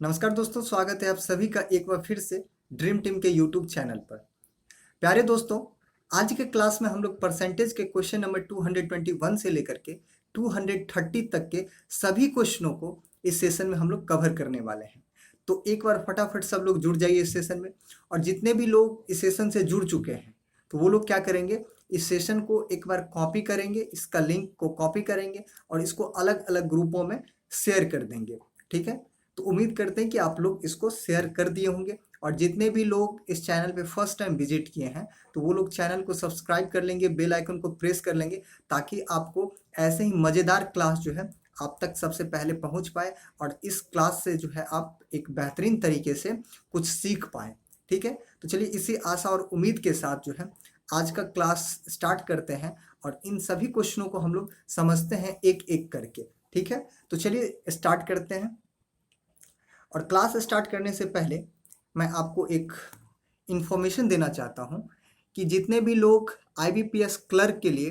नमस्कार दोस्तों, स्वागत है आप सभी का एक बार फिर से ड्रीम टीम के यूट्यूब चैनल पर। प्यारे दोस्तों, आज के क्लास में हम लोग परसेंटेज के क्वेश्चन नंबर 221 से लेकर के 230 तक के सभी क्वेश्चनों को इस सेशन में हम लोग कवर करने वाले हैं। तो एक बार फटाफट सब लोग जुड़ जाइए इस सेशन में। और जितने भी लोग इस सेशन से जुड़ चुके हैं तो वो लोग क्या करेंगे, इस सेशन को एक बार कॉपी करेंगे, इसका लिंक को कॉपी करेंगे और इसको अलग अलग ग्रुपों में शेयर कर देंगे। ठीक है, तो उम्मीद करते हैं कि आप लोग इसको शेयर कर दिए होंगे। और जितने भी लोग इस चैनल पे फर्स्ट टाइम विजिट किए हैं तो वो लोग चैनल को सब्सक्राइब कर लेंगे, बेल आइकन को प्रेस कर लेंगे, ताकि आपको ऐसे ही मज़ेदार क्लास जो है आप तक सबसे पहले पहुंच पाए और इस क्लास से जो है आप एक बेहतरीन तरीके से कुछ सीख पाएँ। ठीक है, तो चलिए इसी आशा और उम्मीद के साथ जो है आज का क्लास स्टार्ट करते हैं और इन सभी क्वेश्चनों को हम लोग समझते हैं एक एक करके। ठीक है, तो चलिए स्टार्ट करते हैं। और क्लास स्टार्ट करने से पहले मैं आपको एक इन्फॉर्मेशन देना चाहता हूँ कि जितने भी लोग IBPS क्लर्क के लिए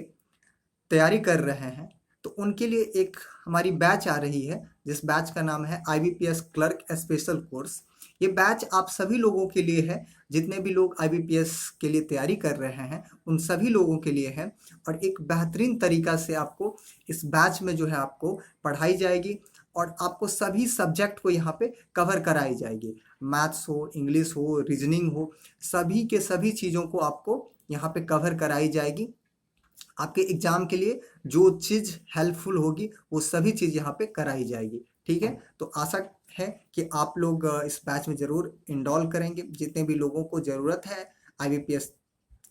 तैयारी कर रहे हैं तो उनके लिए एक हमारी बैच आ रही है, जिस बैच का नाम है IBPS क्लर्क स्पेशल कोर्स। ये बैच आप सभी लोगों के लिए है, जितने भी लोग IBPS के लिए तैयारी कर रहे हैं उन सभी लोगों के लिए है। और एक बेहतरीन तरीका से आपको इस बैच में जो है आपको पढ़ाई जाएगी और आपको सभी सब्जेक्ट को यहाँ पे कवर कराई जाएगी। मैथ्स हो, इंग्लिश हो, रीजनिंग हो, सभी के सभी चीज़ों को आपको यहाँ पे कवर कराई जाएगी। आपके एग्जाम के लिए जो चीज़ हेल्पफुल होगी वो सभी चीज़ यहाँ पे कराई जाएगी। ठीक है, तो आशा है कि आप लोग इस बैच में ज़रूर इनरोल करेंगे। जितने भी लोगों को ज़रूरत है IBPS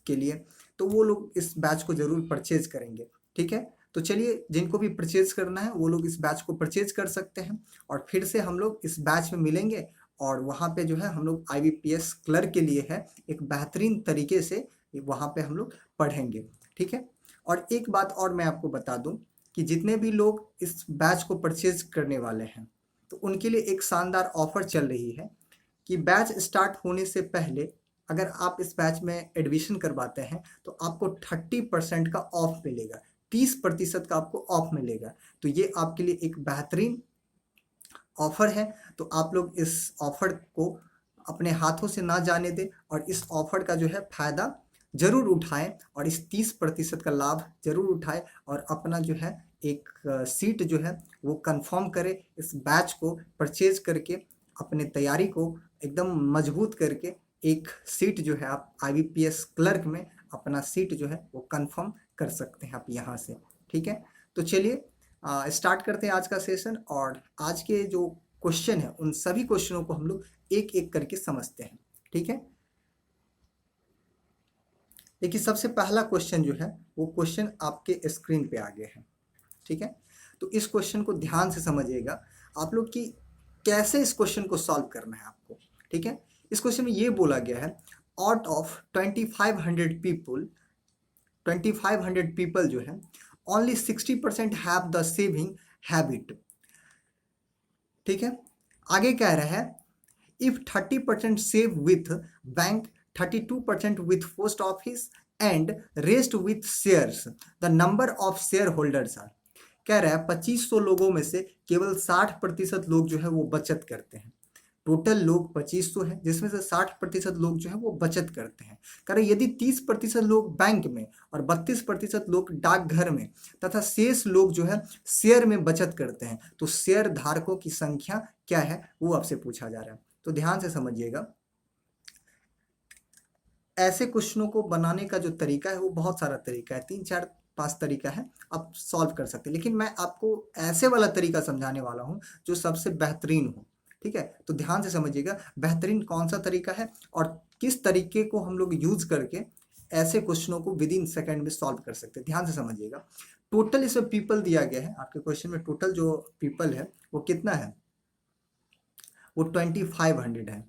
के लिए तो वो लोग इस बैच को ज़रूर परचेज करेंगे। ठीक है, तो चलिए जिनको भी परचेज करना है वो लोग इस बैच को परचेज कर सकते हैं और फिर से हम लोग इस बैच में मिलेंगे और वहाँ पे जो है हम लोग IBPS क्लर्क के लिए है एक बेहतरीन तरीके से वहाँ पे हम लोग पढ़ेंगे। ठीक है, और एक बात और मैं आपको बता दूं कि जितने भी लोग इस बैच को परचेज करने वाले हैं तो उनके लिए एक शानदार ऑफर चल रही है कि बैच स्टार्ट होने से पहले अगर आप इस बैच में एडमिशन करवाते हैं तो आपको 30% का ऑफ मिलेगा, 30% का आपको ऑफ मिलेगा। तो ये आपके लिए एक बेहतरीन ऑफर है, तो आप लोग इस ऑफर को अपने हाथों से ना जाने दें और इस ऑफर का जो है फ़ायदा ज़रूर उठाएं और इस 30% का लाभ ज़रूर उठाएं और अपना जो है एक सीट जो है वो कंफर्म करें। इस बैच को परचेज करके अपने तैयारी को एकदम मजबूत करके एक सीट जो है आप IBPS क्लर्क में अपना सीट जो है वो कंफर्म कर सकते हैं आप यहाँ से। ठीक है, तो चलिए स्टार्ट करते हैं आज का सेशन और आज के जो क्वेश्चन है उन सभी क्वेश्चनों को हम लोग एक एक करके समझते हैं। ठीक है, देखिए सबसे पहला क्वेश्चन जो है वो क्वेश्चन आपके स्क्रीन पे आ गया है। ठीक है, तो इस क्वेश्चन को ध्यान से समझिएगा आप लोग कि कैसे इस क्वेश्चन को सॉल्व करना है आपको। ठीक है, इस क्वेश्चन में ये बोला गया है आउट ऑफ 2500 पीपल जो है only 60% have the saving habit. ठीक है, आगे कह रहा है if 30% save with bank, 32% with post office and rest with shares, the number of share holders are. कह रहा है 2500 लोगों में से केवल 60% लोग जो है वो बचत करते हैं। टोटल लोग 2500 हैं जिसमें से 60% लोग जो है वो बचत करते हैं। कह रहे यदि 30% लोग बैंक में और 32% लोग डाकघर में तथा शेष लोग जो है शेयर में बचत करते हैं तो शेयर धारकों की संख्या क्या है वो आपसे पूछा जा रहा है। तो ध्यान से समझिएगा, ऐसे क्वेश्चनों को बनाने का जो तरीका है वो बहुत सारा तरीका है, 3 4 5 तरीका है, आप सॉल्व कर सकते हैं। लेकिन मैं आपको ऐसे वाला तरीका समझाने वाला हूँ जो सबसे बेहतरीन हो। ठीक है, तो ध्यान से समझिएगा बेहतरीन कौन सा तरीका है और किस तरीके को हम लोग यूज करके ऐसे क्वेश्चनों को विद इन सेकेंड में सॉल्व कर सकते हैं। ध्यान से समझिएगा, टोटल इसमें पीपल दिया गया है आपके क्वेश्चन में, टोटल जो पीपल है वो कितना है, वो 2500 है।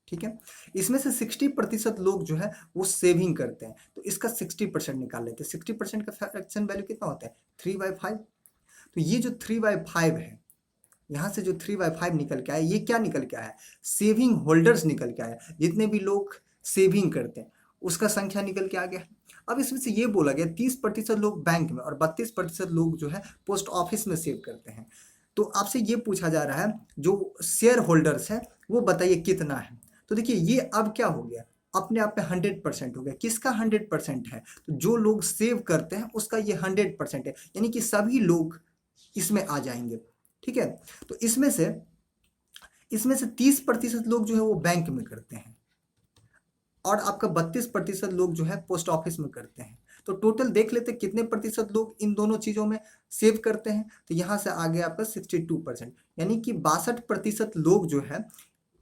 ठीक है, इसमें से 60% लोग जो है वो सेविंग करते हैं तो इसका 60% निकाल लेते हैं। 60% का फ्रैक्शन वैल्यू कितना होता है, 3/5। तो ये जो 3/5 है, यहाँ से जो 3/5 निकल के आया, ये क्या निकल के आया, सेविंग होल्डर्स निकल के आया। जितने भी लोग सेविंग करते हैं उसका संख्या निकल के आ गया। अब इसमें से ये बोला गया 30% लोग बैंक में और 32% लोग जो है पोस्ट ऑफिस में सेव करते हैं। तो आपसे ये पूछा जा रहा है जो शेयर होल्डर्स है वो बताइए कितना है। तो देखिए ये अब क्या हो गया, अपने आप में 100% हो गया। किसका 100% है, तो जो लोग सेव करते हैं उसका ये 100% है, यानी कि सभी लोग इसमें आ जाएंगे। ठीक है, तो इसमें से 30% लोग जो है वो बैंक में करते हैं और आपका 32% लोग जो है पोस्ट ऑफिस में करते हैं। तो टोटल देख लेते हैं कितने प्रतिशत लोग इन दोनों चीज़ों में सेव करते हैं। तो यहाँ से आगे आपका 62%, यानी कि 62% लोग जो है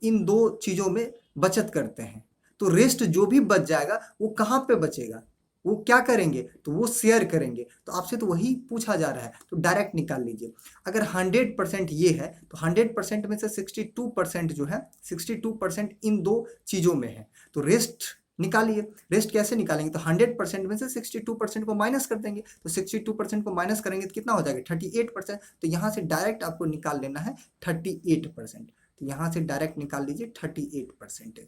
इन दो चीज़ों में बचत करते हैं। तो रेस्ट जो भी बच जाएगा वो कहाँ पे बचेगा, वो क्या करेंगे, तो वो शेयर करेंगे। तो आपसे तो वही पूछा जा रहा है, तो डायरेक्ट निकाल लीजिए। अगर 100% ये है तो 100% में से 62% जो है 62% इन दो चीज़ों में है। तो रेस्ट निकालिए। रेस्ट कैसे निकालेंगे, तो 100% में से 62% को माइनस कर देंगे। तो 62% को माइनस करेंगे तो कितना हो जाएगा, 38%। तो यहाँ से डायरेक्ट आपको निकाल लेना है 38%। तो यहाँ से डायरेक्ट निकाल लीजिए 38%।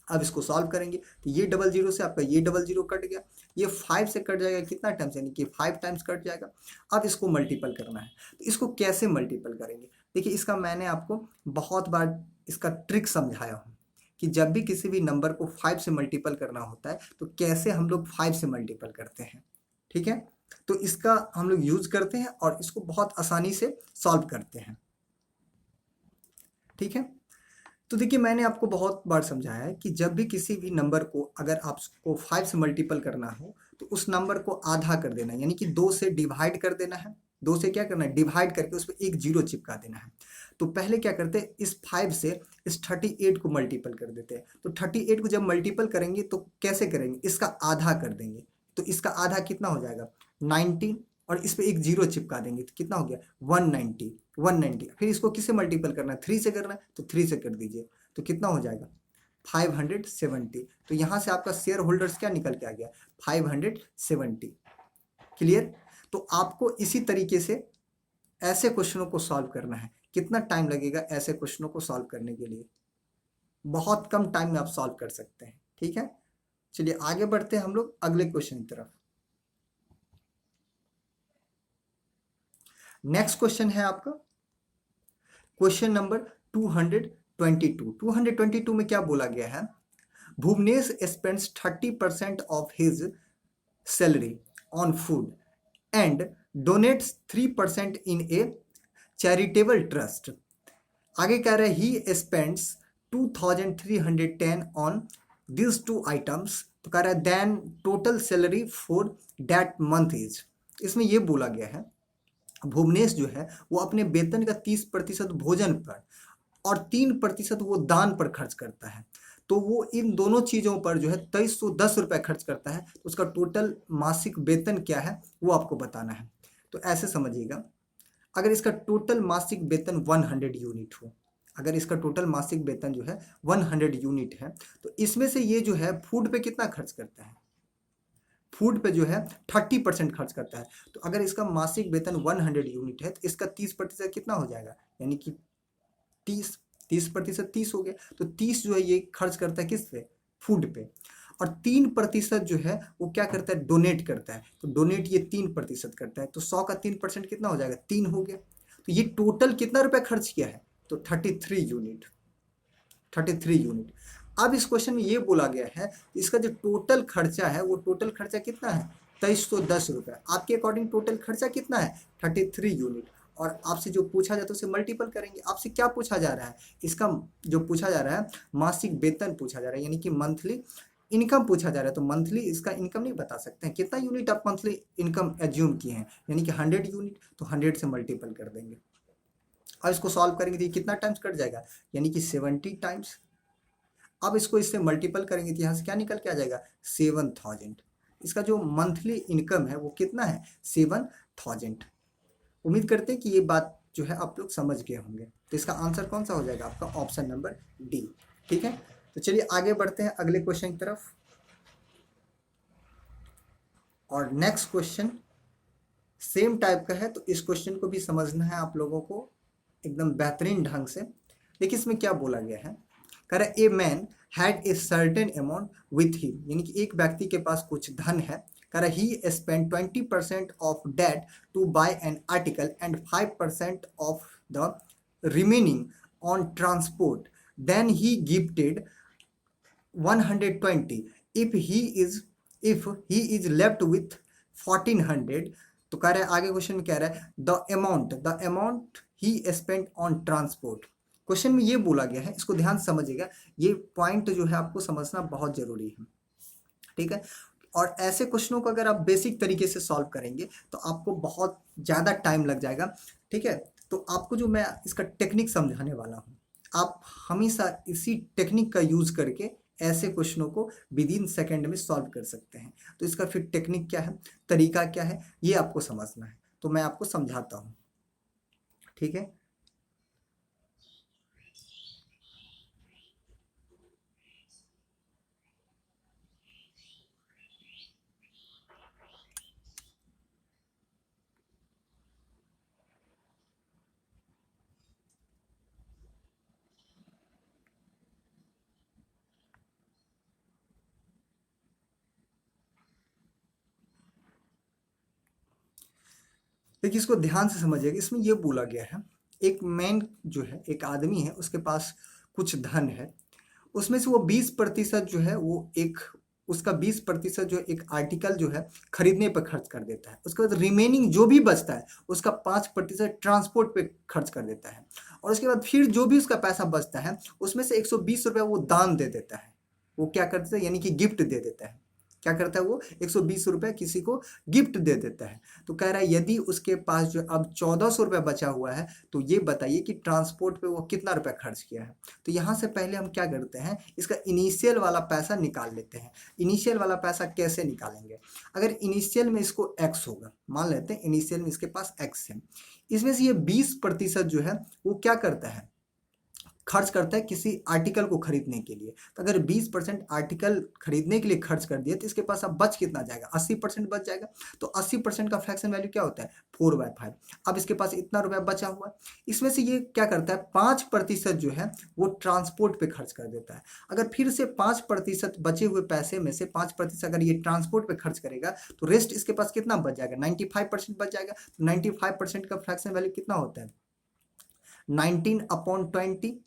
अब इसको सॉल्व करेंगे तो ये 00 से आपका ये 00 कट गया, ये 5 से कट जाएगा कितना टाइम्स, यानी कि 5 टाइम्स कट जाएगा। अब इसको मल्टीपल करना है, तो इसको कैसे मल्टीपल करेंगे। देखिए इसका मैंने आपको बहुत बार इसका ट्रिक समझाया हूँ कि जब भी किसी भी नंबर को 5 से मल्टीपल करना होता है तो कैसे हम लोग 5 से मल्टीपल करते हैं। ठीक है, तो इसका हम लोग यूज करते हैं और इसको बहुत आसानी से सॉल्व करते हैं। ठीक है, तो देखिए मैंने आपको बहुत बार समझाया है कि जब भी किसी भी नंबर को अगर आपको 5 से मल्टीपल करना हो तो उस नंबर को आधा कर देना है, यानी कि 2 से डिवाइड कर देना है। 2 से क्या करना है, डिवाइड करके उस पर एक जीरो चिपका देना है। तो पहले क्या करते हैं, इस 5 से इस 38 को मल्टीपल कर देते हैं। तो 38 को जब मल्टीपल करेंगे तो कैसे करेंगे, इसका आधा कर देंगे। तो इसका आधा कितना हो जाएगा 19, और इस पे एक जीरो चिपका देंगे तो कितना हो गया 190। फिर इसको किससे मल्टीपल करना है, 3 से करना है, तो 3 से कर दीजिए तो कितना हो जाएगा 570। तो यहाँ से आपका शेयर होल्डर्स क्या निकल के आ गया 570। क्लियर। तो आपको इसी तरीके से ऐसे क्वेश्चनों को सॉल्व करना है। कितना टाइम लगेगा ऐसे क्वेश्चनों को सॉल्व करने के लिए, बहुत कम टाइम में आप सॉल्व कर सकते हैं। ठीक है, चलिए आगे बढ़ते हैं हम लोग अगले क्वेश्चन की तरफ। नेक्स्ट क्वेश्चन है आपका क्वेश्चन नंबर 222। 222 में क्या बोला गया है, Bhuvnesh spends 30% of his salary on food and donates 3% in a charitable trust. आगे कह रहे हैं he spends 2310 on this two items. तो कह रहा है then total salary for that month is. इसमें यह बोला गया है भुवनेश जो है वो अपने वेतन का 30% भोजन पर और 3% वो दान पर खर्च करता है। तो वो इन दोनों चीज़ों पर जो है 2310 रुपये खर्च करता है। तो उसका टोटल मासिक वेतन क्या है वो आपको बताना है। तो ऐसे समझिएगा, अगर इसका टोटल मासिक वेतन 100 यूनिट हो, अगर इसका टोटल मासिक वेतन जो है 100 यूनिट है, तो इसमें से ये जो है फूड पे कितना खर्च करता है, फूड पे जो है 30% खर्च करता है। तो अगर इसका मासिक वेतन 100 यूनिट है तो इसका 30% कितना हो जाएगा, यानी कि 30% 30 हो गया। तो 30 जो है ये खर्च करता है किस पे, फूड पे। और 3% जो है वो क्या करता है, डोनेट करता है। तो डोनेट ये 3% करता है। तो 100 का 3% कितना हो जाएगा, 3 हो गया। तो ये टोटल कितना रुपया खर्च किया है, तो 33 यूनिट। 33 यूनिट। अब इस क्वेश्चन में ये बोला गया है इसका जो टोटल खर्चा है वो टोटल खर्चा कितना है 2310 रुपये। आपके अकॉर्डिंग टोटल खर्चा कितना है 33 यूनिट। और आपसे जो पूछा जाता है उसे मल्टीपल करेंगे। आपसे क्या पूछा जा रहा है, इसका जो पूछा जा रहा है मासिक वेतन पूछा जा रहा है, यानी कि मंथली इनकम पूछा जा रहा है। तो मंथली इसका इनकम नहीं बता सकते हैं, कितना यूनिट आप मंथली इनकम एज्यूम किए हैं, यानी कि 100 यूनिट। तो 100 से मल्टीपल कर देंगे। और इसको सॉल्व करेंगे तो ये कितना टाइम्स कट जाएगा, यानी कि 70 टाइम्स। अब इसको इससे मल्टीपल करेंगे तो यहाँ से क्या निकल के आ जाएगा 7000। इसका जो मंथली इनकम है वो कितना है 7000। उम्मीद करते हैं कि ये बात जो है आप लोग समझ गए होंगे। तो इसका आंसर कौन सा हो जाएगा आपका ऑप्शन नंबर डी। ठीक है, तो चलिए आगे बढ़ते हैं अगले क्वेश्चन की तरफ। और नेक्स्ट क्वेश्चन सेम टाइप का है, तो इस क्वेश्चन को भी समझना है आप लोगों को एकदम बेहतरीन ढंग से। देखिए इसमें क्या बोला गया है, कह रहा a man had a certain amount with him, यानी कि एक व्यक्ति के पास कुछ धन है। कह रहा he spend 20% of debt to buy an article and 5% of the remaining on transport, then he gifted 120 if he is left with 1400। तो कह रहा है आगे क्वेश्चन में कह रहा है the amount he spent on transport. Question में ये बोला गया है, इसको ध्यान से समझिएगा, ये पॉइंट जो है आपको समझना बहुत जरूरी है, ठीक है। और ऐसे क्वेश्चनों को अगर आप बेसिक तरीके से सॉल्व करेंगे तो आपको बहुत ज़्यादा टाइम लग जाएगा, ठीक है। तो आपको जो मैं इसका टेक्निक समझाने वाला हूँ, आप हमेशा इसी टेक्निक का यूज करके ऐसे क्वेश्चनों को विद इन सेकेंड में सॉल्व कर सकते हैं। तो इसका फिर टेक्निक क्या है, तरीका क्या है, ये आपको समझना है। तो मैं आपको समझाता हूँ, ठीक है। देखिए इसको ध्यान से समझिएगा, इसमें ये बोला गया है एक मैन जो है, एक आदमी है, उसके पास कुछ धन है, उसमें से वो 20% जो है वो एक उसका 20% जो एक आर्टिकल जो है खरीदने पर खर्च कर देता है। उसके बाद रिमेनिंग जो भी बचता है उसका 5% ट्रांसपोर्ट पे खर्च कर देता है। और उसके बाद फिर जो भी उसका पैसा बचता है उसमें से 120 रुपया वो दान दे देता है। वो क्या करता है, यानी कि गिफ्ट दे देता है। क्या करता है वो, 120 रुपये किसी को गिफ्ट दे देता है। तो कह रहा है यदि उसके पास जो अब 1400 रुपये बचा हुआ है तो ये बताइए कि ट्रांसपोर्ट पे वो कितना रुपया खर्च किया है। तो यहाँ से पहले हम क्या करते हैं, इसका इनिशियल वाला पैसा निकाल लेते हैं। इनिशियल वाला पैसा कैसे निकालेंगे, अगर इनिशियल में इसको एक्स होगा, मान लेते हैं इनिशियल में इसके पास एक्स है, इसमें से ये 20% जो है वो क्या करता है, खर्च करता है किसी आर्टिकल को खरीदने के लिए। तो अगर 20% आर्टिकल खरीदने के लिए खर्च कर दिया तो इसके पास अब बच कितना जाएगा, 80% बच जाएगा। तो 80% का फ्रैक्शन वैल्यू क्या होता है, 4/5। अब इसके पास इतना रुपया बचा हुआ है, इसमें से ये क्या करता है 5% जो है वो ट्रांसपोर्ट पे खर्च कर देता है। अगर फिर से 5% बचे हुए पैसे में से 5% अगर ये ट्रांसपोर्ट पे खर्च करेगा तो रेस्ट इसके पास कितना बच जाएगा, 95% बच जाएगा। 95% का फ्रैक्शन वैल्यू कितना होता है, 19/20।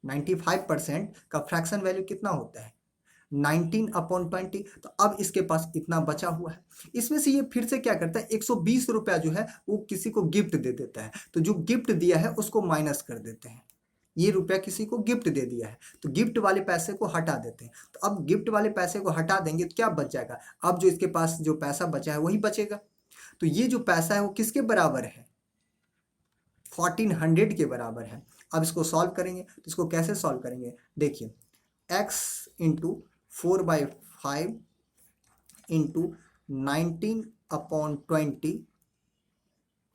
95% का फ्रैक्शन वैल्यू कितना होता है, 19/20। तो अब इसके पास इतना बचा हुआ है, इसमें से ये फिर से क्या करता है 120 रुपया जो है वो किसी को गिफ्ट दे देता है। तो जो गिफ्ट दिया है उसको माइनस कर देते हैं, ये रुपया किसी को गिफ्ट दे दिया है तो गिफ्ट वाले पैसे को हटा देते हैं। तो अब गिफ्ट वाले पैसे को हटा देंगे तो क्या बच जाएगा, अब जो इसके पास जो पैसा बचा है वही बचेगा। तो ये जो पैसा है वो किसके बराबर है, 1400 के बराबर है। अब इसको सॉल्व करेंगे तो इसको कैसे सॉल्व करेंगे, देखिए x इंटू 4/5 इंटू 19/20,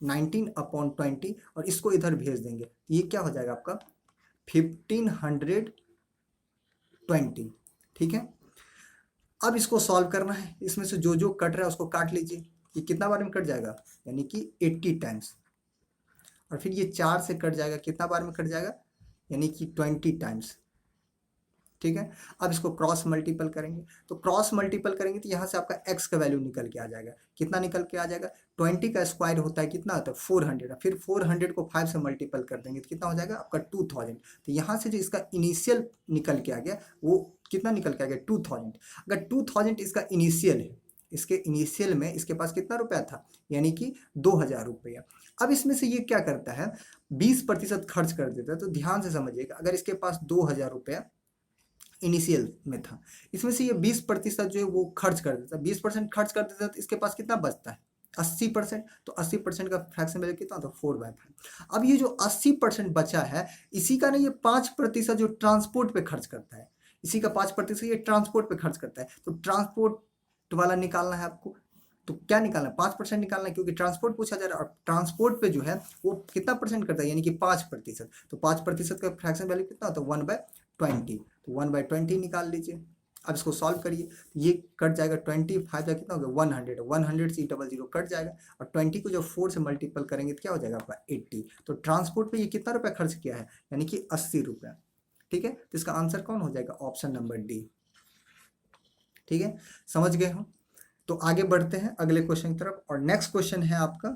19/20 और इसको इधर भेज देंगे, ये क्या हो जाएगा आपका 1520, ठीक है। अब इसको सॉल्व करना है, इसमें से जो जो कट रहा है उसको काट लीजिए, ये कितना बार में कट जाएगा, यानी कि 80 टाइम्स। और फिर ये 4 से कट जाएगा, कितना बार में कट जाएगा, यानी कि 20 टाइम्स, ठीक है। अब इसको क्रॉस मल्टीपल करेंगे, तो क्रॉस मल्टीपल करेंगे तो यहाँ से आपका x का वैल्यू निकल के आ जाएगा, कितना निकल के आ जाएगा, 20 का स्क्वायर होता है कितना होता है 400, फिर 400 को 5 से मल्टीपल कर देंगे तो कितना हो जाएगा आपका 2000। तो यहाँ से जो इसका इनिशियल निकल के आ गया वो कितना निकल के आ गया 2000। अगर 2000 इसका इनिशियल है, इसके इनिशियल में इसके पास कितना रुपया था, यानी कि 2000 रुपया। अब इसमें से ये क्या करता है 20% खर्च कर देता है। तो ध्यान से समझिएगा, अगर इसके पास 2000 रुपया इनिशियल में था, इसमें से ये 20% जो है वो खर्च कर देता है, 20% खर्च कर देता है तो इसके पास कितना बचता है 80%। तो 80% का फ्रैक्शन वैल्यू कितना होता है 4/5। अब ये जो 80% बचा है इसी का ना ये 5% जो ट्रांसपोर्ट पे खर्च करता है, इसी का 5% ये ट्रांसपोर्ट पे खर्च करता है। तो ट्रांसपोर्ट वाला निकालना है आपको, तो क्या निकालना है 5% निकालना है, क्योंकि ट्रांसपोर्ट पूछा जा रहा है और ट्रांसपोर्ट पे जो है वो कितना परसेंट करता है, यानी कि 5%। तो 5% का फ्रैक्शन वैल्यू कितना होता है 1/20। तो 1/20 निकाल लीजिए। अब इसको सॉल्व करिए, ये कट जाएगा 25 का कितना हो गया 100, 100 से 00 कट जाएगा और 20 को जब 4 से मल्टीपल करेंगे तो क्या हो जाएगा आपका 80। तो ट्रांसपोर्ट पे ये कितना रुपया खर्च किया है, यानी कि 80 रुपया, ठीक है। तो इसका आंसर कौन हो जाएगा, ऑप्शन नंबर डी, ठीक है। समझ गए हो, तो आगे बढ़ते हैं अगले क्वेश्चन की तरफ। और नेक्स्ट क्वेश्चन है आपका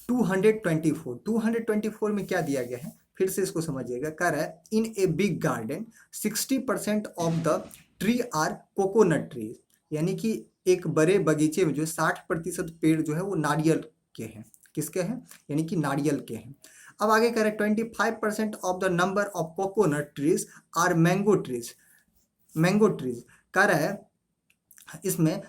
224। 224 में क्या दिया गया है, फिर से इसको समझिएगा। कह रहा है in a big garden 60% of the tree are coconut tree, यानी कि एक बड़े बगीचे में जो 60% पेड़ जो है वो नारियल के हैं। किसके हैं, यानी कि नारियल के हैं। अब आगे कह रहे हैं 25% of the number of coconut trees are mango trees. Mango trees कह रहा है इसमें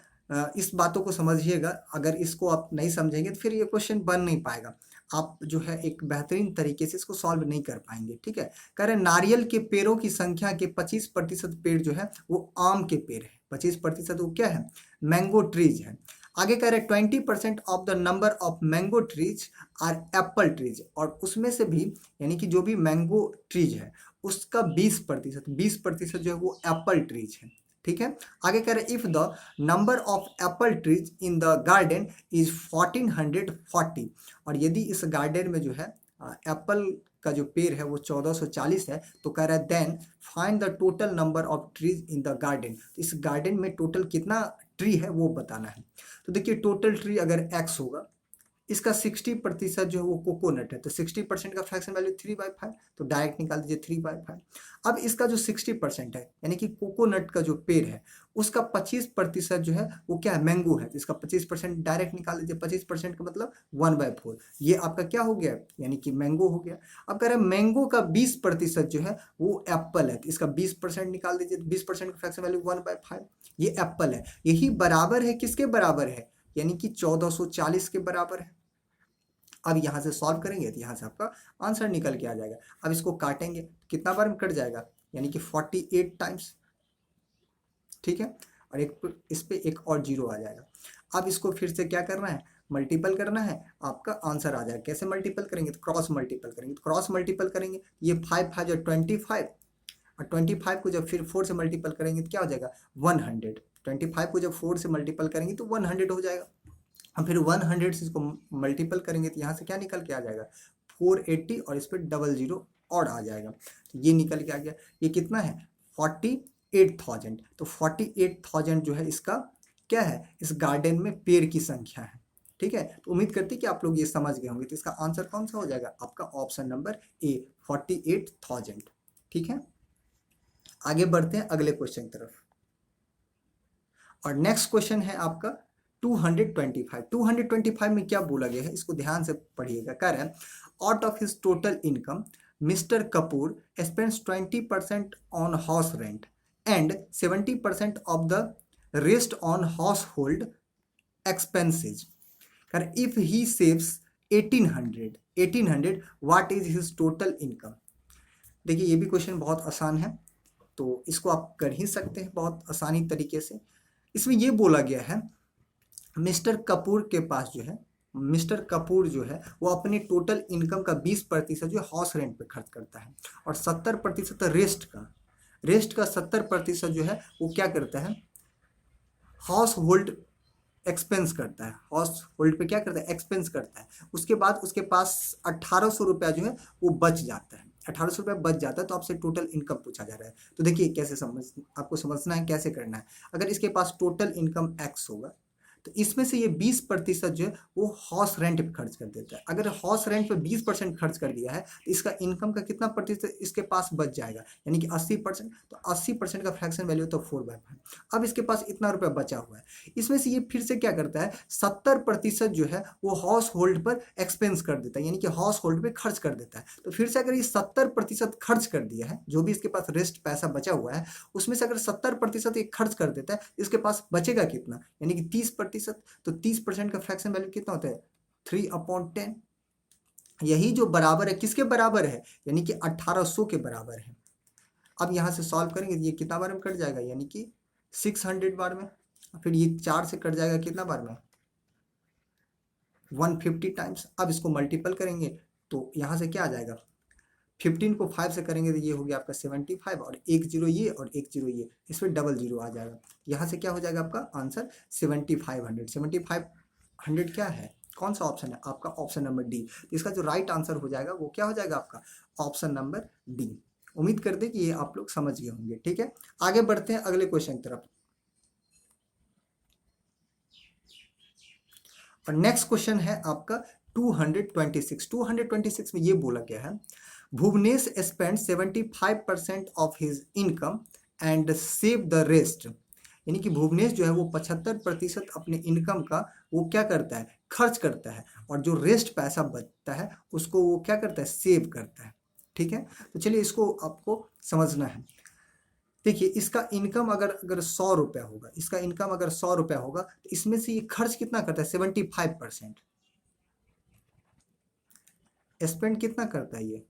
इस बातों को समझिएगा। अगर इसको आप नहीं समझेंगे तो फिर ये क्वेश्चन बन नहीं पाएगा। आप जो है एक बेहतरीन तरीके से इसको सॉल्व नहीं कर पाएंगे। ठीक है, कह रहे नारियल के पेड़ों की संख्या के 25% पेड़ जो है वो आम के पेड़ है। 25% वो क्या है, मैंगो ट्रीज है। आगे कह रहे 20% of the number of mango trees are apple trees, और उसमें से भी यानी कि जो भी मैंगो ट्रीज है उसका 20% जो है वो एप्पल ट्रीज है। ठीक है, आगे कह रहे if the number of Apple trees in the garden is 1440, और यदि इस गार्डन में जो है एप्पल का जो पेड़ है वो 1440 है, तो कह रहा है then find the total number of trees in the garden. इस गार्डन में टोटल कितना ट्री है वो बताना है। तो देखिए टोटल ट्री अगर x होगा, इसका 60% जो है वो कोकोनट है, तो 60% का फ्रैक्शन वैल्यू 3/5, तो डायरेक्ट निकाल दीजिए 3/5। अब इसका जो 60% है यानी कि कोकोनट का जो पेड़ है उसका 25% जो है वो क्या है, मैंगो है, तो इसका 25% डायरेक्ट निकाल दीजिए। 25% का मतलब 1/4, ये आपका क्या हो गया, यानी कि मैंगो हो गया। अब कह रहे हैं मैंगो का 20% जो है वो एप्पल है, तो इसका 20% निकाल दीजिए। 20% का फ्रैक्शन वैल्यू 1/5, ये एप्पल है। यही बराबर है किसके बराबर है, यानी कि 1440 के बराबर है। अब यहाँ से सॉल्व करेंगे तो यहाँ से आपका आंसर निकल के आ जाएगा। अब इसको काटेंगे कितना बार में कट जाएगा, यानी कि 48 टाइम्स। ठीक है, और एक इस पे एक और जीरो आ जाएगा। अब इसको फिर से क्या करना है, मल्टीपल करना है, आपका आंसर आ जाएगा। कैसे मल्टीपल करेंगे, तो क्रॉस मल्टीपल करेंगे। तो क्रॉस मल्टीपल करेंगे, ये 5 जो 25, और 25 को जब फिर 4 से मल्टीपल करेंगे तो क्या हो जाएगा 100। 25 को जब 4 से मल्टीपल करेंगे तो 100 हो जाएगा। हम फिर 100 से इसको मल्टीपल करेंगे तो यहाँ से क्या निकल के आ जाएगा 480, और इस पर 00 और आ जाएगा, तो ये निकल के आ गया। ये कितना है 48,000। तो 48,000 जो है इसका क्या है, इस गार्डन में पेड़ की संख्या है। ठीक है, तो उम्मीद करती कि आप लोग ये समझ गए होंगे। तो इसका आंसर कौन सा हो जाएगा, आपका ऑप्शन नंबर ए 48,000। ठीक है, आगे बढ़ते हैं अगले क्वेश्चन की तरफ। और नेक्स्ट क्वेश्चन है आपका 225। 225 में क्या बोला गया है, इसको ध्यान से पढ़िएगा। कह रहा है out of his total income mister Kapoor spends 20% on house rent and 70% of the rest on household expenses. कह if he saves 1800 what is his total income. देखिए ये भी क्वेश्चन बहुत आसान है, तो इसको आप कर ही सकते हैं बहुत आसानी तरीके से। इसमें ये बोला गया है मिस्टर कपूर के पास जो है, मिस्टर कपूर जो है वो अपने टोटल इनकम का 20% जो हाउस रेंट पे खर्च करता है, और 70% रेस्ट का 70% जो है वो क्या करता है, हाउस होल्ड एक्सपेंस करता है। हाउस होल्ड पे क्या करता है, एक्सपेंस करता है। उसके बाद उसके पास 1800 रुपया जो है वो बच जाता है। 1800 रुपया बच जाता है, तो आपसे टोटल इनकम पूछा जा रहा है। तो देखिए कैसे आपको समझना है कैसे करना है। अगर इसके पास टोटल इनकम एक्स होगा, तो इसमें से ये 20% जो है वो हाउस रेंट पे खर्च कर देता है। अगर हाउस रेंट पे 20% खर्च कर दिया है तो इसका इनकम का कितना प्रतिशत इसके पास बच जाएगा, यानी कि 80%। तो 80% का फ्रैक्शन वैल्यू तो 4/5। अब इसके पास इतना रुपया बचा हुआ है, इसमें से ये फिर से क्या करता है 70% जो है वो हाउस होल्ड पर एक्सपेंस कर देता है, यानी कि हाउस होल्ड पे खर्च कर देता है। तो फिर से अगर ये 70% खर्च कर दिया है, जो भी इसके पास रेस्ट पैसा बचा हुआ है उसमें से अगर 70% ये खर्च कर देता है, इसके पास बचेगा कितना, यानी कि 30%। तो 30% का फ्रैक्शन वैल्यू कितना होता है 3/10। यही जो बराबर है किसके बराबर है, यानी कि 1800 के बराबर है। अब यहां से सॉल्व करेंगे ये कितना बार में कट जाएगा, यानी कि 600 बार में। फिर ये 4 से कट जाएगा कितना बार में 150 टाइम्स। अब इसको मल्टीपल करेंगे तो यहां से क्या आ जाएगा 15 को 5 से करेंगे तो ये हो गया आपका 75, और एक जीरो ये और एक जीरो ये, इस पर 00 आ जाएगा। यहाँ से क्या हो जाएगा आपका आंसर 7500। 7500 क्या है, कौन सा ऑप्शन है आपका, ऑप्शन नंबर डी। इसका जो राइट आंसर हो जाएगा वो क्या हो जाएगा आपका ऑप्शन नंबर डी। उम्मीद करते कि ये आप लोग समझ गए होंगे। ठीक है, आगे बढ़ते हैं अगले क्वेश्चन की तरफ। और नेक्स्ट क्वेश्चन है आपका 226। 226 में ये बोला गया है, Bhuvnesh spend 75% of his income and save the rest. यानी कि भुवनेश जो है वो 75% अपने इनकम का वो क्या करता है, खर्च करता है, और जो रेस्ट पैसा बचता है उसको वो क्या करता है, सेव करता है। ठीक है, तो चलिए इसको आपको समझना है। देखिए, इसका इनकम अगर अगर 100 रुपया होगा, इसका इनकम अगर 100 रुपया होगा, तो इसमें से ये खर्च कितना करता है, 75%। स्पेंड कितना करता है ये,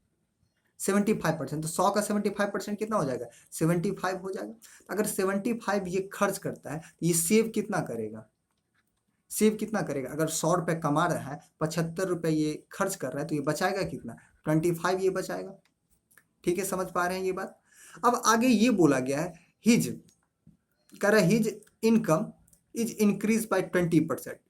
75%। तो 100 का 75% कितना हो जाएगा, 75 हो जाएगा। अगर 75 ये खर्च करता है तो ये सेव कितना करेगा, सेव कितना करेगा, अगर 100 रुपये कमा रहा है, 75 रुपये ये खर्च कर रहा है, तो ये बचाएगा कितना, 25 ये बचाएगा। ठीक है, समझ पा रहे हैं ये बात। अब आगे ये बोला गया है, हिज कह रहा है his income is increase by 20%।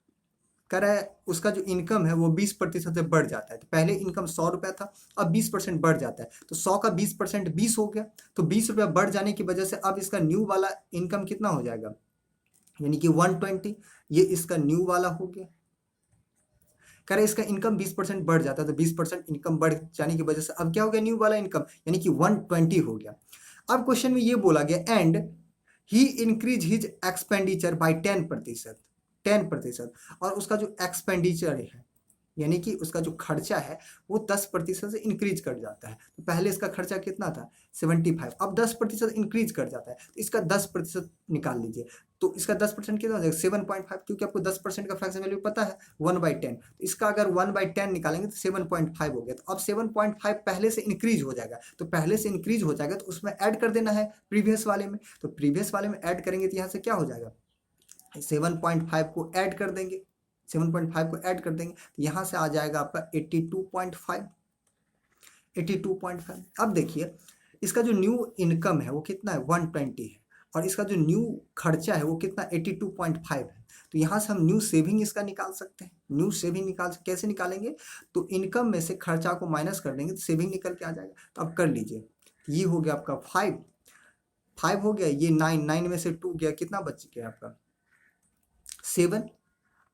कह रहा है उसका जो इनकम है वो 20% से बढ़ जाता है। तो पहले इनकम 100 रुपया था, अब 20% बढ़ जाता है। तो 100 का 20% 20 हो गया, तो 20 रुपया बढ़ जाने की वजह से अब इसका न्यू वाला इनकम कितना हो जाएगा, यानी कि 120। ये इसका न्यू वाला हो गया। कह रहे इसका इनकम 20% बढ़ जाता है, तो 20% इनकम बढ़ जाने की वजह से अब क्या हो गया, न्यू वाला इनकम यानी कि 120 हो गया। अब क्वेश्चन में ये बोला गया, and he increase his expenditure bye 10%। 10%, और उसका जो एक्सपेंडिचर है यानी कि उसका जो खर्चा है वो 10% से इंक्रीज कर जाता है। तो पहले इसका खर्चा कितना था, 75, अब 10% इंक्रीज कर जाता है, तो इसका 10% निकाल लीजिए। तो इसका 10% कितना हो जाएगा, 7.5, क्योंकि आपको 10% का फ्रैक्शन वैल्यू पता है 1/10। तो इसका अगर 1/10 निकालेंगे तो 7.5 हो गया। तो अब 7.5 पहले से इंक्रीज हो जाएगा, तो पहले से इंक्रीज हो जाएगा तो उसमें ऐड कर देना है प्रीवियस वाले में। तो प्रीवियस वाले में ऐड करेंगे तो यहाँ से क्या हो जाएगा, 7.5 को ऐड कर देंगे, 7.5 को ऐड कर देंगे, तो यहाँ से आ जाएगा आपका 82.5। 82.5। अब देखिए इसका जो न्यू इनकम है वो कितना है, 120 है, और इसका जो न्यू खर्चा है वो कितना, 82.5 है। तो यहाँ से हम न्यू सेविंग इसका निकाल सकते हैं। न्यू सेविंग कैसे निकालेंगे, तो इनकम में से खर्चा को माइनस कर देंगे तो सेविंग निकल के आ जाएगा। तो अब कर लीजिए, ये हो गया आपका 5 हो गया, ये 9 में से 2 गया, कितना बच गया आपका 7,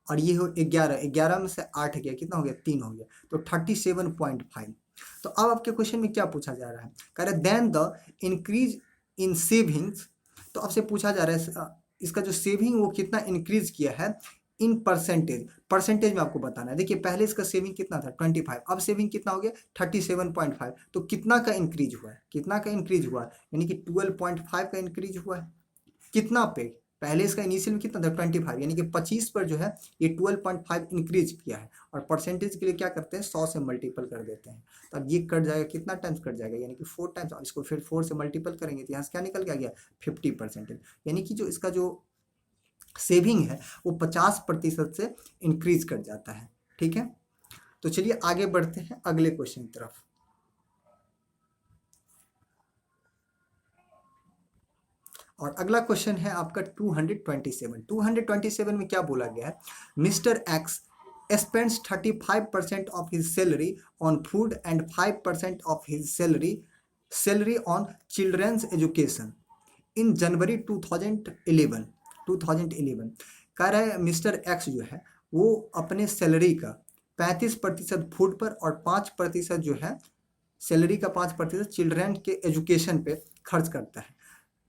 और ये हो 11 में से 8 गया, कितना हो गया 3 हो गया, तो 37.5। तो अब आपके क्वेश्चन में क्या पूछा जा रहा है, कह रहा है then the increase in savings. तो आपसे पूछा जा रहा है इसका जो सेविंग वो कितना इंक्रीज किया है इन परसेंटेज में आपको बताना है। देखिए पहले इसका सेविंग कितना था 25, अब सेविंग कितना हो गया 37.5। तो कितना का इंक्रीज हुआ है, कितना का इंक्रीज हुआ है, यानी कि 12.5 का इंक्रीज हुआ है। कितना पे, पहले इसका इनिशियल में कितना था 25, यानी कि 25 पर जो है ये 12.5 इंक्रीज किया है। और परसेंटेज के लिए क्या करते हैं, 100 से मल्टीपल कर देते हैं। तो अब ये कट जाएगा, कितना टाइम्स कट जाएगा, यानी कि 4 टाइम्स, और इसको फिर 4 से मल्टीपल करेंगे तो यहाँ से क्या निकल के आ गया 50%। यानी कि जो इसका जो सेविंग है वो 50% से इंक्रीज कर जाता है। ठीक है, तो चलिए आगे बढ़ते हैं अगले क्वेश्चन की तरफ। और अगला क्वेश्चन है आपका 227। 227 में क्या बोला गया है, mister x spends 35% of his salary on food and 5% of his salary on children's education in January 2011। 2011 कह रहा है मिस्टर एक्स जो है वो अपने सैलरी का 35% फूड पर और 5% जो है सैलरी का 5% चिल्ड्रन के एजुकेशन पे खर्च करता है।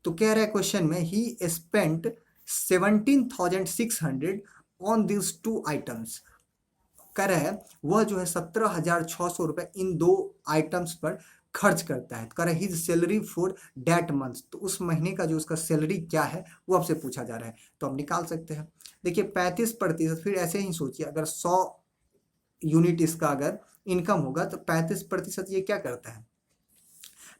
तो कह रहा है क्वेश्चन में ही स्पेंट 17,600 ऑन दिस 2 आइटम्स। कह रहा है वह जो है 17,600 रुपये इन 2 आइटम्स पर खर्च करता है। कह रहा है his salary for that month. तो उस महीने का जो उसका सैलरी क्या है वो आपसे पूछा जा रहा है, तो आप निकाल सकते हैं। देखिए 35%, फिर ऐसे ही सोचिए अगर 100 यूनिट इसका अगर इनकम होगा तो 35% ये क्या करता है,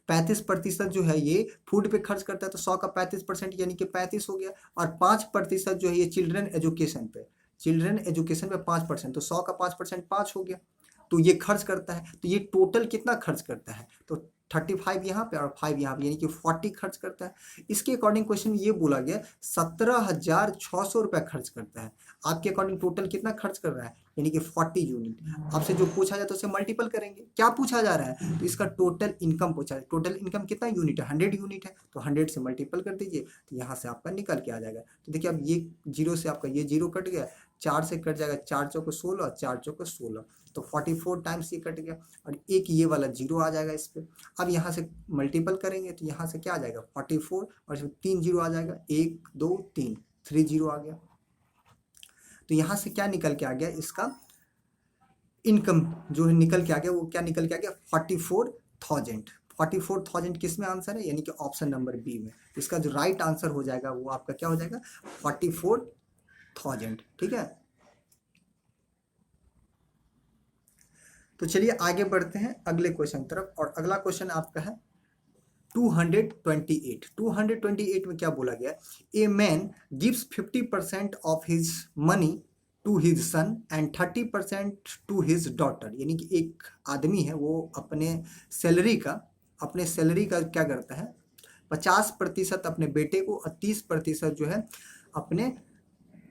35% जो है ये फूड पे खर्च करता है। तो 100 का 35% यानी कि 35 हो गया, और 5% जो है ये चिल्ड्रन एजुकेशन पे 5%। तो 100 का 5% 5 हो गया, तो ये खर्च करता है। तो ये टोटल कितना खर्च करता है, तो 35 यहाँ पे और 5 यहाँ पे, यानी कि 40 खर्च करता है। इसके अकॉर्डिंग क्वेश्चन में ये बोला गया 17,600 रुपये खर्च करता है। आपके अकॉर्डिंग टोटल कितना खर्च कर रहा है, यानी कि 40 यूनिट। आपसे जो पूछा जाए तो उसे मल्टीपल करेंगे। क्या पूछा जा रहा है, तो इसका टोटल इनकम पूछा है। टोटल इनकम कितना यूनिट है, 100 यूनिट है, तो 100 से मल्टीपल कर दीजिए, तो यहाँ से आपका निकल के आ जाएगा। तो देखिए अब ये जीरो से आपका ये जीरो कट गया, 4 से कट जाएगा, 4 चौको 16, 4 चौको 16, तो 44 टाइम्स ये कट गया, और एक ये वाला जीरो आ जाएगा इस पर। अब यहाँ से मल्टीपल करेंगे तो यहाँ से क्या आ जाएगा 44, और इसमें 3 जीरो आ जाएगा, 1 2 3, 3 जीरो आ गया। तो यहाँ से क्या निकल के आ गया, इसका इनकम जो है निकल के आ गया, वो क्या निकल के आ गया 44,000। 44,000 किस में आंसर है, यानी कि ऑप्शन नंबर बी में। इसका जो राइट आंसर हो जाएगा वो आपका क्या हो जाएगा 44,000। ठीक है, तो चलिए आगे बढ़ते हैं अगले क्वेश्चन तरफ। और अगला क्वेश्चन आपका है 228। 228 में क्या बोला गया, a man gives 50% of his money to his son and 30% to his daughter. यानी कि एक आदमी है, वो अपने सैलरी का क्या करता है, 50% अपने बेटे को और 30% जो है अपने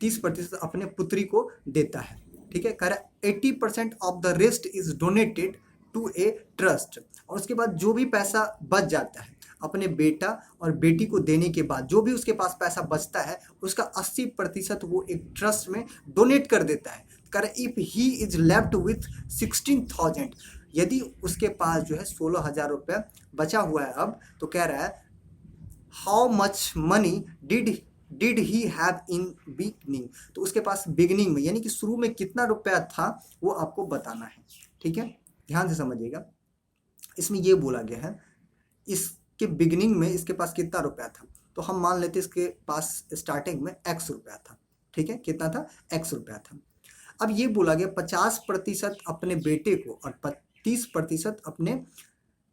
30% अपने पुत्री को देता है। ठीक है, कह रहा है 80% of the rest is donated to a trust. और उसके बाद जो भी पैसा बच जाता है अपने बेटा और बेटी को देने के बाद, जो भी उसके पास पैसा बचता है उसका 80% वो एक ट्रस्ट में डोनेट कर देता है। कह रहा है if he is left with 16,000, यदि उसके पास जो है 16,000 रुपये बचा हुआ है अब, तो कह रहा है how much money did he have in beginning. तो उसके पास बिगनिंग में, यानी कि शुरू में कितना रुपया था वो आपको बताना है। ठीक है, ध्यान से समझिएगा। इसमें ये बोला गया है इसके बिगनिंग में इसके पास कितना रुपया था, तो हम मान लेते इसके पास स्टार्टिंग में x रुपया था। ठीक है, कितना था, x रुपया था। अब ये बोला गया 50% अपने बेटे को और 30% अपने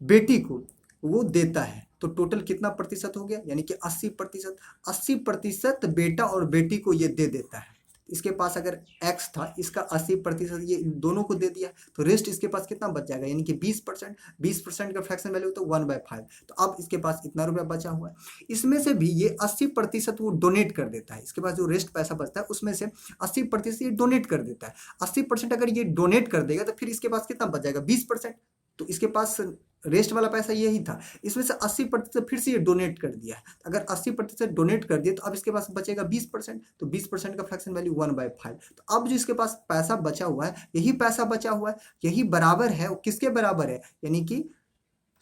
बेटी को वो देता है, तो टोटल कितना प्रतिशत हो गया, यानी कि 80%। 80% बेटा और बेटी को ये दे देता है। इसके पास अगर x था, इसका 80% ये इन दोनों को दे दिया, तो रेस्ट इसके पास कितना बच जाएगा, यानी कि 20%। 20% का फ्रैक्शन वैल्यू तो 1/5। तो अब इसके पास इतना रुपया बचा हुआ है, इसमें से भी ये 80% वो डोनेट कर देता है। इसके पास जो रेस्ट पैसा बचता है उसमें से 80% ये डोनेट कर देता है। 80% अगर ये डोनेट कर देगा तो फिर इसके पास कितना बच जाएगा 20%। तो इसके पास रेस्ट वाला पैसा यही था, इसमें से 80% फिर से ये डोनेट कर दिया है। अगर 80% डोनेट कर दिया तो अब इसके पास बचेगा 20%, तो 20% का फ्रैक्शन वैल्यू 1/5। तो अब जो इसके पास पैसा बचा हुआ है, यही पैसा बचा हुआ है, यही बराबर है, वो किसके बराबर है, यानी कि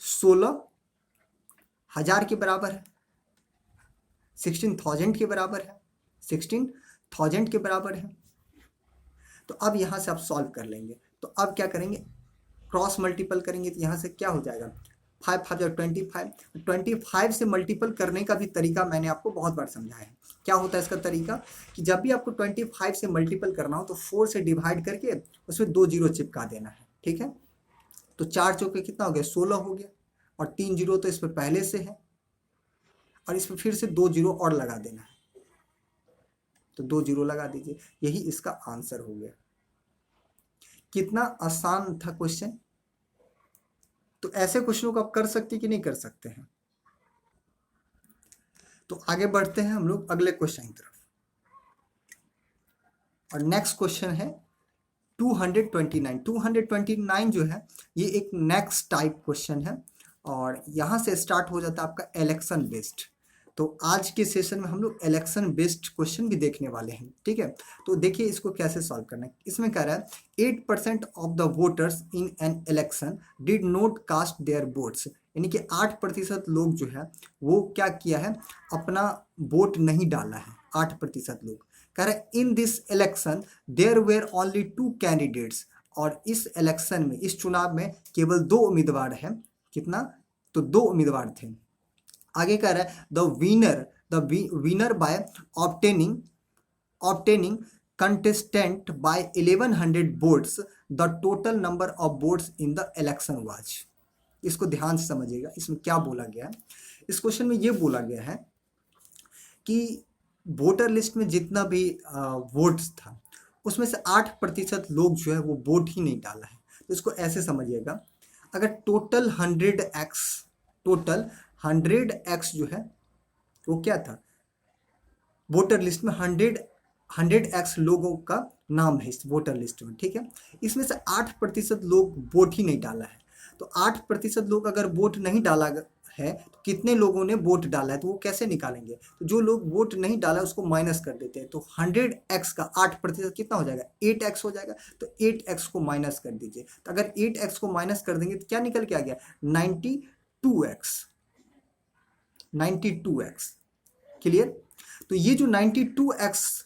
16,000 के बराबर है, 16,000 के बराबर है, 16,000 के बराबर है। तो अब यहाँ से आप सॉल्व कर लेंगे। तो अब क्या करेंगे, क्रॉस मल्टीपल करेंगे, तो यहाँ से क्या हो जाएगा 5 5 25। 25 से मल्टीपल करने का भी तरीका मैंने आपको बहुत बार समझाया है। क्या होता है इसका तरीका, कि जब भी आपको 25 से मल्टीपल करना हो तो 4 से डिवाइड करके उसमें 2 जीरो चिपका देना है। ठीक है, तो 4 चौके कितना हो गया 16 हो गया, और 3 जीरो तो इस पर पहले से है, और इस पर फिर से 2 जीरो और लगा देना है, तो 2 जीरो लगा दीजिए, यही इसका आंसर हो गया। कितना आसान था क्वेश्चन। तो ऐसे क्वेश्चनों को आप कर सकते कि नहीं कर सकते हैं। तो आगे बढ़ते हैं हम लोग अगले क्वेश्चन की तरफ। और नेक्स्ट क्वेश्चन है 229। 229 जो है ये एक नेक्स्ट टाइप क्वेश्चन है, और यहाँ से स्टार्ट हो जाता है आपका इलेक्शन बेस्ड। तो आज के सेशन में हम लोग इलेक्शन बेस्ड क्वेश्चन भी देखने वाले हैं। ठीक है, तो देखिए इसको कैसे सॉल्व करना है। इसमें कह रहा है 8% of the voters in an election did not cast their votes. यानी कि 8% लोग जो है वो क्या किया है, अपना वोट नहीं डाला है। 8% लोग कह रहे हैं in this election there were only 2 candidates. और इस इलेक्शन में, इस चुनाव में केवल 2 उम्मीदवार हैं। कितना, तो 2 उम्मीदवार थे। आगे कह रहा है the winner by obtaining contestant by 1100 votes the total number of votes in the election was. इसको ध्यान से समझिएगा, इसमें क्या बोला गया है। इस क्वेश्चन में ये बोला गया है कि वोटर लिस्ट में जितना भी वोट्स था उसमें से 8% लोग जो है वो वोट ही नहीं डाला है। तो इसको ऐसे समझिएगा, अगर टोटल 100x, टोटल 100x जो है वो क्या था, वोटर लिस्ट में 100x लोगों का नाम है इस वोटर लिस्ट में, ठीक है। इसमें से 8% लोग वोट ही नहीं डाला है। तो 8% लोग अगर वोट नहीं डाला है तो कितने लोगों ने वोट डाला है, तो वो कैसे निकालेंगे? तो जो लोग वोट नहीं डाला उसको माइनस कर देते हैं। तो 100x का 8% कितना हो जाएगा, 8x हो जाएगा। तो 8x को माइनस कर दीजिए। तो अगर 8x को माइनस कर देंगे तो क्या निकल के आ गया, 92x, 92x। क्लियर? तो ये जो 92x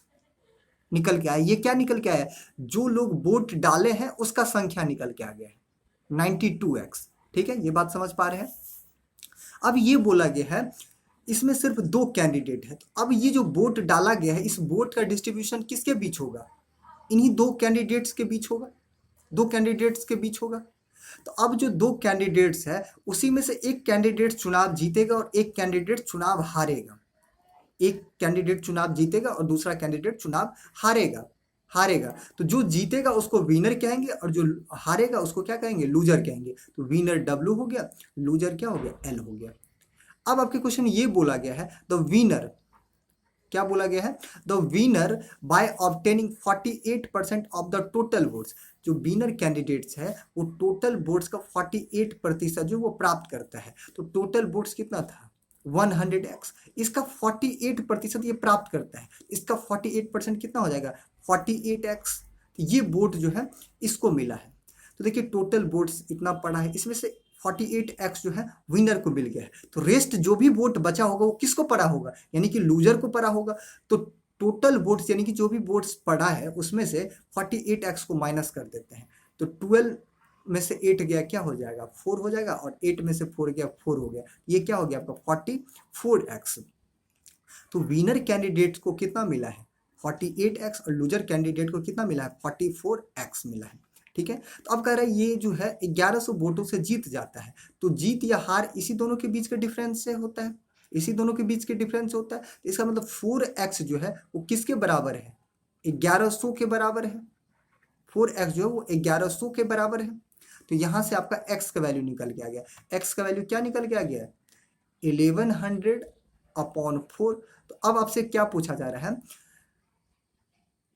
निकल के आया, ये क्या निकल के आया, जो लोग वोट डाले हैं उसका संख्या निकल के आ गया है 92x। ठीक है, ये बात समझ पा रहे हैं? अब ये बोला गया है इसमें सिर्फ 2 कैंडिडेट है। तो अब ये जो वोट डाला गया है, इस वोट का डिस्ट्रीब्यूशन किसके बीच होगा, इन्हीं 2 कैंडिडेट्स के बीच होगा, 2 कैंडिडेट्स के बीच होगा। तो अब जो 2 कैंडिडेट्स है उसी में से एक कैंडिडेट चुनाव जीतेगा और एक कैंडिडेट चुनाव हारेगा। एक कैंडिडेट चुनाव जीतेगा और दूसरा कैंडिडेट चुनाव हारेगा। तो जो जीतेगा उसको विनर कहेंगे और जो हारेगा उसको क्या कहेंगे, लूजर कहेंगे। तो विनर W हो गया, लूजर क्या हो गया, L हो गया। अब आपके क्वेश्चन ये बोला गया है द विनर, क्या बोला गया है, the winner by obtaining 48% of the total votes. जो विनर कैंडिडेट्स है वो टोटल वोट्स का 48% जो वो प्राप्त करता है। तो टोटल वोट्स कितना था, 100x, इसका 48% ये प्राप्त करता है। इसका 48% कितना हो जाएगा, 48x। तो ये वोट जो है इसको मिला है। तो देखिए टोटल वोट्स इतना पड़ा है, इसमें से 48x जो है विनर को मिल गया है। तो रेस्ट जो भी वोट बचा होगा वो किसको पड़ा होगा, यानी कि लूजर को पड़ा होगा। तो टोटल वोट्स यानी कि जो भी वोट्स पड़ा है उसमें से 48x को माइनस कर देते हैं। तो 12 में से 8 गया, क्या हो जाएगा, 4 हो जाएगा। और 8 में से 4 गया, 4 हो गया। ये क्या हो गया आपका 44x। तो विनर कैंडिडेट को कितना मिला है, 48x, और लूजर कैंडिडेट को कितना मिला है, 44x मिला है। ठीक है, तो अब कह रहा है ये जो है 1100 वोटों से जीत जाता है। तो जीत या हार इसी दोनों के बीच के डिफरेंस से होता है, इसी दोनों के बीच के डिफरेंस होता है। तो इसका मतलब 4x जो है वो किसके बराबर है, 1100 के बराबर है। 4x जो है वो 1100 के बराबर है। तो यहां से आपका x का वैल्यू निकल के आ गया। x का वैल्यू क्या निकल के आ गया, 1100/4। तो अब आपसे क्या पूछा जा रहा है,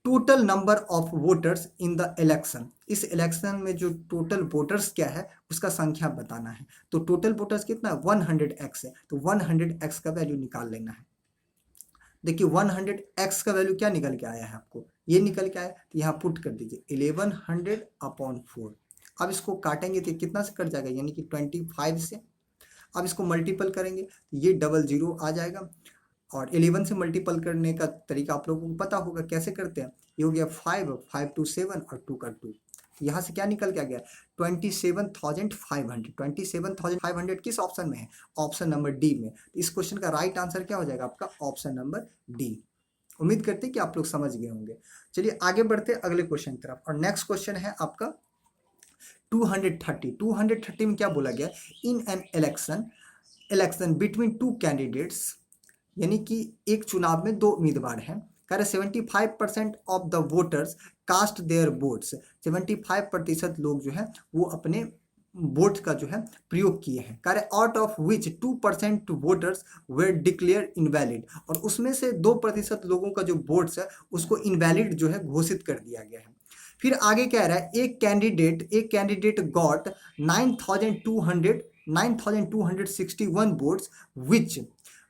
total number of voters in the election. इस इलेक्शन में जो टोटल वोटर्स क्या है उसका संख्या बताना है। तो टोटल वोटर्स कितना है, 100x है। तो 100x का वैल्यू निकाल लेना है। देखिए 100x का वैल्यू क्या निकल के आया है आपको, ये निकल के आया। तो यहाँ पुट कर दीजिए 1100/4। अब इसको काटेंगे तो कितना से कट जाएगा, यानी कि 25 से। अब इसको मल्टीपल करेंगे तो ये 00 आ जाएगा। और 11 से मल्टीपल करने का तरीका आप लोगों को पता होगा, कैसे करते हैं। ये हो गया 5, 5 2 7 और 2 का 2। यहाँ से क्या निकल के आ गया, 27,500। 27,500 किस ऑप्शन में है, ऑप्शन नंबर डी में। इस क्वेश्चन का राइट आंसर क्या हो जाएगा आपका, ऑप्शन नंबर डी। उम्मीद करते हैं कि आप लोग समझ गए होंगे। चलिए आगे बढ़ते हैं अगले क्वेश्चन की तरफ। और नेक्स्ट क्वेश्चन है आपका 230। 230 में क्या बोला गया, इन एन इलेक्शन बिटवीन 2 कैंडिडेट्स, यानी कि एक चुनाव में 2 उम्मीदवार हैं। कह रहे 75% of the voters cast their votes. 75% लोग जो है वो अपने वोट का जो है प्रयोग किए हैं। कह रहे out of which 2% voters were declare invalid. और उसमें से 2% लोगों का जो वोट्स है उसको इनवैलिड जो है घोषित कर दिया गया है। फिर आगे कह रहा है एक candidate got 9,261 votes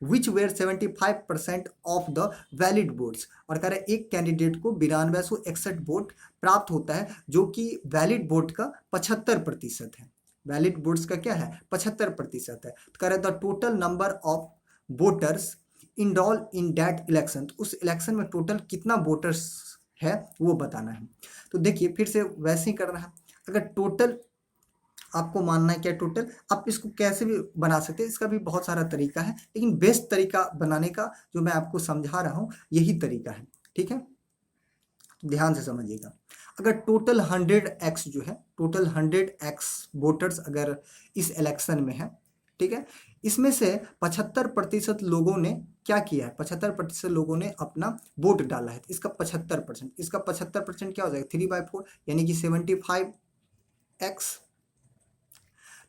which were 75% of the valid votes. और कह रहा है एक कैंडिडेट को 9261 वोट प्राप्त होता है जो कि वैलिड वोट का 75% है। वैलिड वोट्स का क्या है, 75% है। तो कह रहा है the total number of voters enrol in that election. तो उस इलेक्शन में टोटल कितना वोटर्स है वो बताना है। तो देखिए फिर से वैसे ही करना है। अगर टोटल आपको मानना है क्या टोटल, आप इसको कैसे भी बना सकते हैं, इसका भी बहुत सारा तरीका है, लेकिन बेस्ट तरीका बनाने का जो मैं आपको समझा रहा हूं यही तरीका है। ठीक है, ध्यान से समझिएगा। अगर टोटल 100x जो है, टोटल 100x वोटर्स अगर इस इलेक्शन में है, ठीक है, इसमें से 75% लोगों ने क्या किया है, 75% लोगों ने अपना वोट डाला है। इसका 75%, इसका 75% क्या हो जाएगा, 3/4 यानी कि 75x।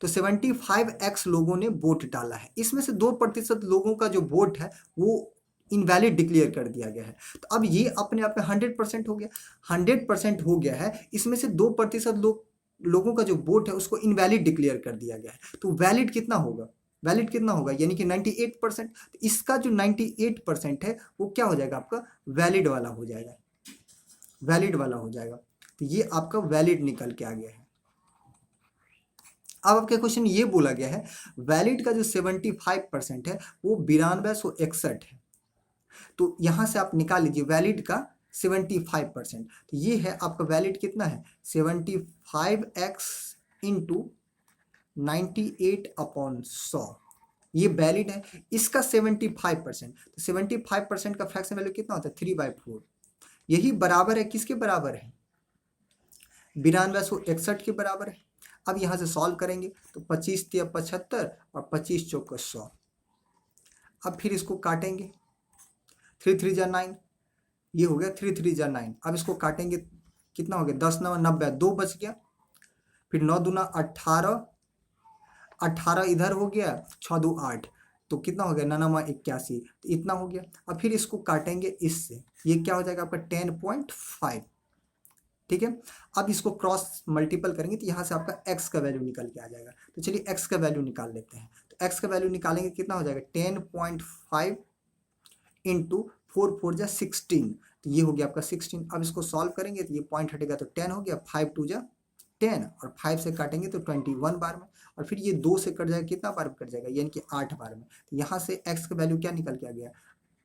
तो 75x लोगों ने वोट डाला है, इसमें से 2% लोगों का जो वोट है वो इनवैलिड डिक्लेयर कर दिया गया है। तो अब ये अपने आप में 100% हो गया, 100% हो गया है, इसमें से 2% लोगों का जो वोट है उसको इनवैलिड डिक्लेयर कर दिया गया है। तो वैलिड कितना होगा, वैलिड कितना होगा, यानी कि 98%। तो इसका जो 98% है वो क्या हो जाएगा, आपका वैलिड वाला हो जाएगा, वैलिड वाला हो जाएगा। तो ये आपका वैलिड निकल के आ गया है। अब आपके क्वेश्चन ये बोला गया है वैलिड का जो 75% है वो 9261 है। तो यहां से आप निकाल लीजिए वैलिड का 75%। तो ये है आपका वैलिड कितना है, 75x इंटू 98/100, ये वैलिड है। इसका 75%, तो 75% का फ्रैक्शन वैल्यू कितना होता है, 3/4। यही बराबर है, किसके बराबर है, 9261 के बराबर है। अब यहाँ से सॉल्व करेंगे तो 25 × 75 और 25 × 100। अब फिर इसको काटेंगे, 3 3 जा 9, ये हो गया 3 3 जा 9। अब इसको काटेंगे, कितना हो गया, 10 9 90, 2 बच गया। फिर 9 दूना 18, 18 इधर हो गया, 6 2 8, तो कितना हो गया, 9 9 81, तो इतना हो गया। अब फिर इसको काटेंगे इससे, ये क्या हो जाएगा आपका 10.5, ठीक है। अब इसको क्रॉस मल्टीपल करेंगे तो यहाँ से आपका x का वैल्यू निकल के आ जाएगा। तो चलिए x का वैल्यू निकाल लेते हैं। तो x का वैल्यू निकालेंगे, कितना हो जाएगा, 10.5 इंटू 4 4 जा 16, तो ये हो गया आपका 16। अब इसको सॉल्व करेंगे तो ये पॉइंट हटेगा तो 10 हो गया, 5 2 जा 10, और 5 से काटेंगे तो 21 बार में, और फिर ये 2 से कट जाएगा, कितना बार में कट जाएगा, यानी कि 8 बार में। तो यहाँ से x का वैल्यू क्या निकल के आ गया,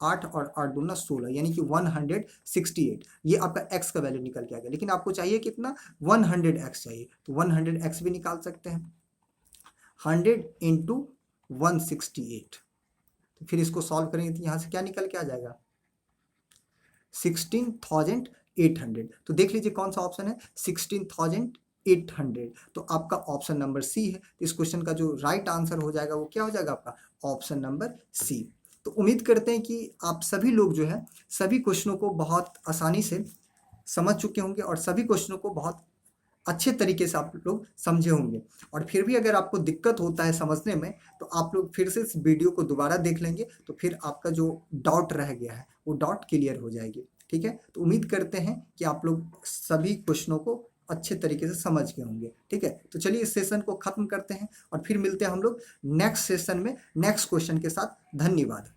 8 और 8 दूना 16, यानी कि 168। ये आपका x का वैल्यू निकल के आ गया। लेकिन आपको चाहिए कितना, 100x चाहिए, तो 100x भी निकाल सकते हैं, 100 इंटू 168। तो फिर इसको सॉल्व करेंगे तो यहाँ से क्या निकल के आ जाएगा, 16,800। तो देख लीजिए कौन सा ऑप्शन है, 16,800। तो आपका ऑप्शन नंबर सी है। तो इस क्वेश्चन का जो राइट आंसर हो जाएगा वो क्या हो जाएगा, आपका ऑप्शन नंबर सी। तो उम्मीद करते हैं कि आप सभी लोग जो है सभी क्वेश्चनों को बहुत आसानी से समझ चुके होंगे और सभी क्वेश्चनों को बहुत अच्छे तरीके से आप लोग समझे होंगे। और फिर भी अगर आपको दिक्कत होता है समझने में तो आप लोग फिर से इस वीडियो को दोबारा देख लेंगे, तो फिर आपका जो डाउट रह गया है वो डाउट क्लियर हो जाएगी, ठीक है। तो उम्मीद करते हैं कि आप लोग सभी क्वेश्चनों को अच्छे तरीके से समझ गए होंगे, ठीक है। तो चलिए इस सेशन को खत्म करते हैं और फिर मिलते हैं हम लोग नेक्स्ट सेशन में नेक्स्ट क्वेश्चन के साथ। धन्यवाद।